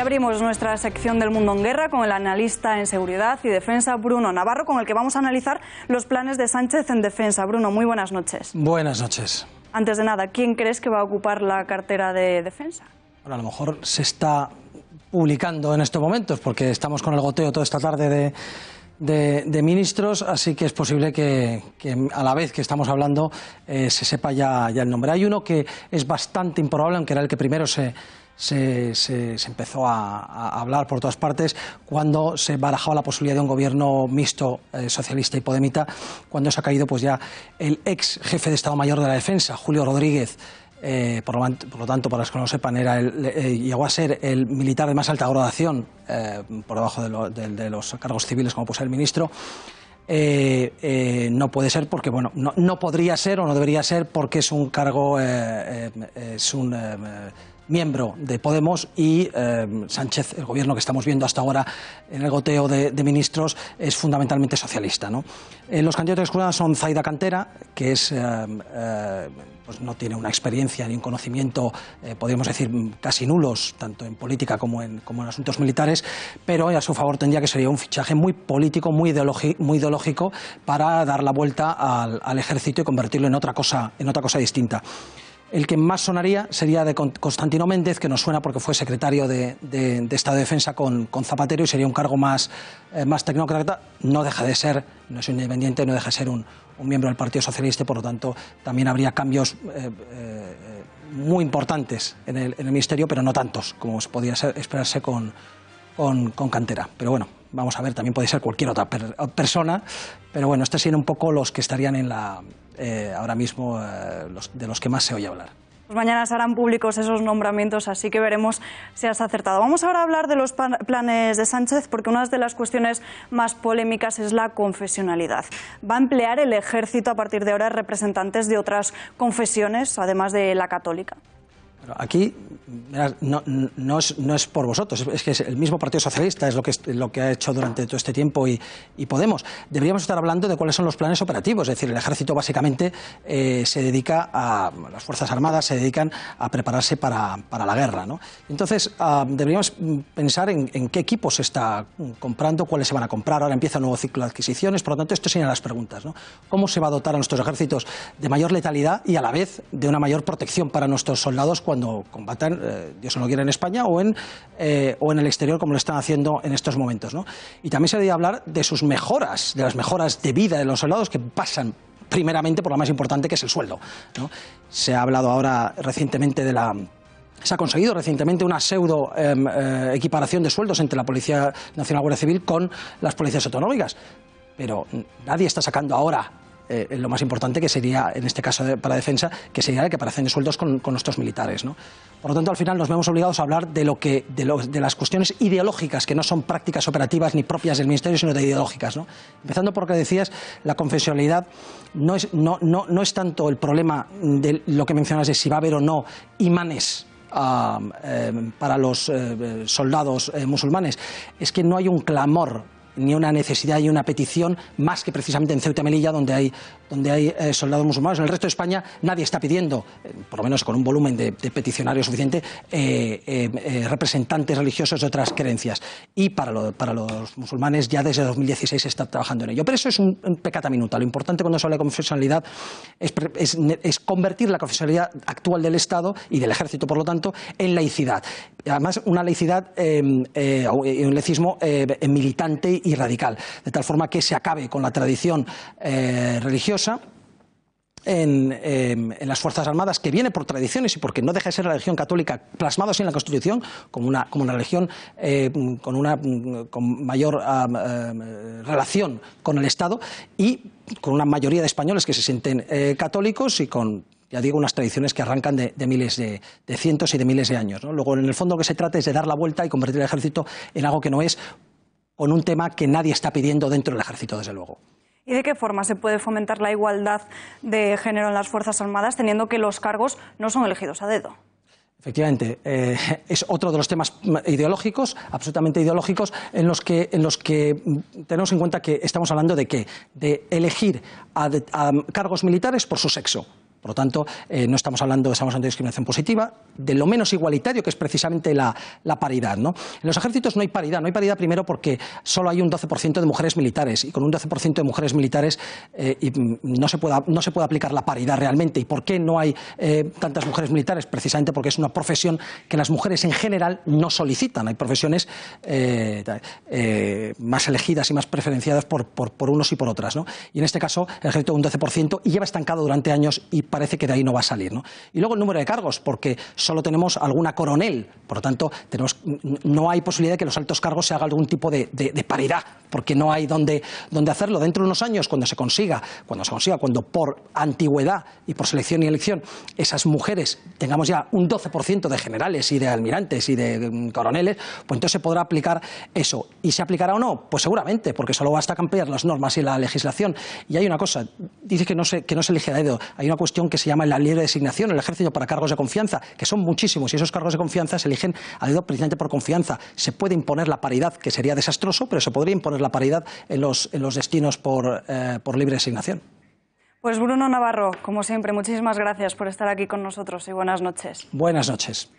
abrimos nuestra sección del Mundo en Guerra con el analista en seguridad y defensa Bruno Navarro, con el que vamos a analizar los planes de Sánchez en defensa. Bruno, muy buenas noches. Buenas noches. Antes de nada, ¿quién crees que va a ocupar la cartera de defensa? Bueno, a lo mejor se está publicando en estos momentos porque estamos con el goteo toda esta tarde de ministros, así que es posible que a la vez que estamos hablando se sepa ya el nombre. Hay uno que es bastante improbable, aunque era el que primero se empezó a hablar por todas partes cuando se barajaba la posibilidad de un gobierno mixto socialista y podemita, cuando se ha caído pues ya el ex jefe de Estado Mayor de la Defensa, Julio Rodríguez. Por lo tanto, para los que no lo sepan, llegó a ser el militar de más alta graduación, por debajo de los cargos civiles, como puede ser el ministro. No puede ser porque, bueno, no podría ser o no debería ser porque es un cargo, es un miembro de Podemos y Sánchez, el gobierno que estamos viendo hasta ahora en el goteo de ministros, es fundamentalmente socialista, ¿no? Los candidatos excluidos son Zaida Cantera, que es, pues no tiene una experiencia ni un conocimiento, podríamos decir, casi nulos, tanto en política como en asuntos militares, pero a su favor tendría que sería un fichaje muy político, muy ideológico, para dar la vuelta al ejército y convertirlo en otra cosa distinta. El que más sonaría sería de Constantino Méndez, que nos suena porque fue secretario de Estado de Defensa con Zapatero y sería un cargo más tecnócrata. No deja de ser, no es un independiente, no deja de ser un miembro del Partido Socialista y por lo tanto también habría cambios muy importantes en el ministerio, pero no tantos como se podía esperarse con Cantera. Pero bueno, vamos a ver, también puede ser cualquier otra persona, pero bueno, estos serían un poco los que estarían en ahora mismo de los que más se oye hablar. Pues mañana se harán públicos esos nombramientos, así que veremos si has acertado. Vamos ahora a hablar de los planes de Sánchez, porque una de las cuestiones más polémicas es la confesionalidad. Va a emplear el ejército a partir de ahora representantes de otras confesiones, además de la católica. Aquí no es por vosotros, es que es el mismo Partido Socialista, es lo que ha hecho durante todo este tiempo y Podemos. Deberíamos estar hablando de cuáles son los planes operativos, es decir, el ejército básicamente se dedica las Fuerzas Armadas se dedican a prepararse para la guerra, ¿no? Entonces, deberíamos pensar en qué equipos se está comprando, cuáles se van a comprar. Ahora empieza un nuevo ciclo de adquisiciones, por lo tanto, esto serían las preguntas, ¿no? ¿Cómo se va a dotar a nuestros ejércitos de mayor letalidad y a la vez de una mayor protección para nuestros soldados cuando combatan, Dios no lo quiera, en España o en el exterior, como lo están haciendo en estos momentos, ¿no? Y también se debería hablar de sus mejoras, de las mejoras de vida de los soldados, que pasan primeramente por la más importante, que es el sueldo, ¿no? Se ha hablado ahora recientemente se ha conseguido recientemente una pseudo equiparación de sueldos entre la Policía Nacional, Guardia Civil con las policías autonómicas, pero nadie está sacando ahora lo más importante, que sería, en este caso para defensa, que sería la equiparación de sueldos con nuestros militares, ¿no? Por lo tanto, al final nos vemos obligados a hablar de las cuestiones ideológicas, que no son prácticas operativas ni propias del Ministerio, sino de ideológicas, ¿no? Empezando por lo que decías, la confesionalidad no es tanto el problema de lo que mencionas de si va a haber o no imanes para los soldados musulmanes. Es que no hay un clamor ni una necesidad y una petición más que precisamente en Ceuta y Melilla, donde hay soldados musulmanes. En el resto de España nadie está pidiendo, por lo menos con un volumen de peticionarios suficiente, representantes religiosos de otras creencias. Y para los musulmanes ya desde 2016 se está trabajando en ello. Pero eso es un peccata minuta. Lo importante cuando se habla de confesionalidad es convertir la confesionalidad actual del Estado y del Ejército, por lo tanto, en laicidad. Además, una laicidad un laicismo militante y radical, de tal forma que se acabe con la tradición religiosa en las Fuerzas Armadas, que viene por tradiciones y porque no deja de ser la religión católica plasmada así en la Constitución como una religión con mayor relación con el Estado y con una mayoría de españoles que se sienten católicos y con, ya digo, unas tradiciones que arrancan de miles de cientos y de miles de años, ¿no? Luego, en el fondo, lo que se trata es de dar la vuelta y convertir el ejército en algo que no es, con un tema que nadie está pidiendo dentro del ejército, desde luego. ¿Y de qué forma se puede fomentar la igualdad de género en las Fuerzas Armadas, teniendo que los cargos no son elegidos a dedo? Efectivamente, es otro de los temas ideológicos, absolutamente ideológicos, en los que tenemos en cuenta que estamos hablando de ¿qué? De elegir a cargos militares por su sexo. Por lo tanto, no estamos hablando de discriminación positiva, de lo menos igualitario, que es precisamente la paridad, ¿no? En los ejércitos no hay paridad. No hay paridad primero porque solo hay un 12% de mujeres militares, y con un 12% de mujeres militares no se puede aplicar la paridad realmente. ¿Y por qué no hay tantas mujeres militares? Precisamente porque es una profesión que las mujeres en general no solicitan. Hay profesiones más elegidas y más preferenciadas por unos y por otras, ¿no? Y en este caso el ejército un 12% y lleva estancado durante años y parece que de ahí no va a salir, ¿no? Y luego el número de cargos, porque solo tenemos alguna coronel, por lo tanto no hay posibilidad de que los altos cargos se haga algún tipo de paridad, porque no hay donde hacerlo. Dentro de unos años, cuando por antigüedad y por selección y elección esas mujeres tengamos ya un 12% de generales y de almirantes y de coroneles, pues entonces se podrá aplicar eso. ¿Y se aplicará o no? Pues seguramente, porque solo basta cambiar las normas y la legislación. Y hay una cosa, dice que no se elige a dedo. Hay una cuestión que se llama la libre designación en el ejército para cargos de confianza, que son muchísimos, y esos cargos de confianza se eligen a dedo precisamente por confianza. Se puede imponer la paridad, que sería desastroso, pero se podría imponer la paridad en los destinos por libre designación. Pues Bruno Navarro, como siempre, muchísimas gracias por estar aquí con nosotros y buenas noches. Buenas noches.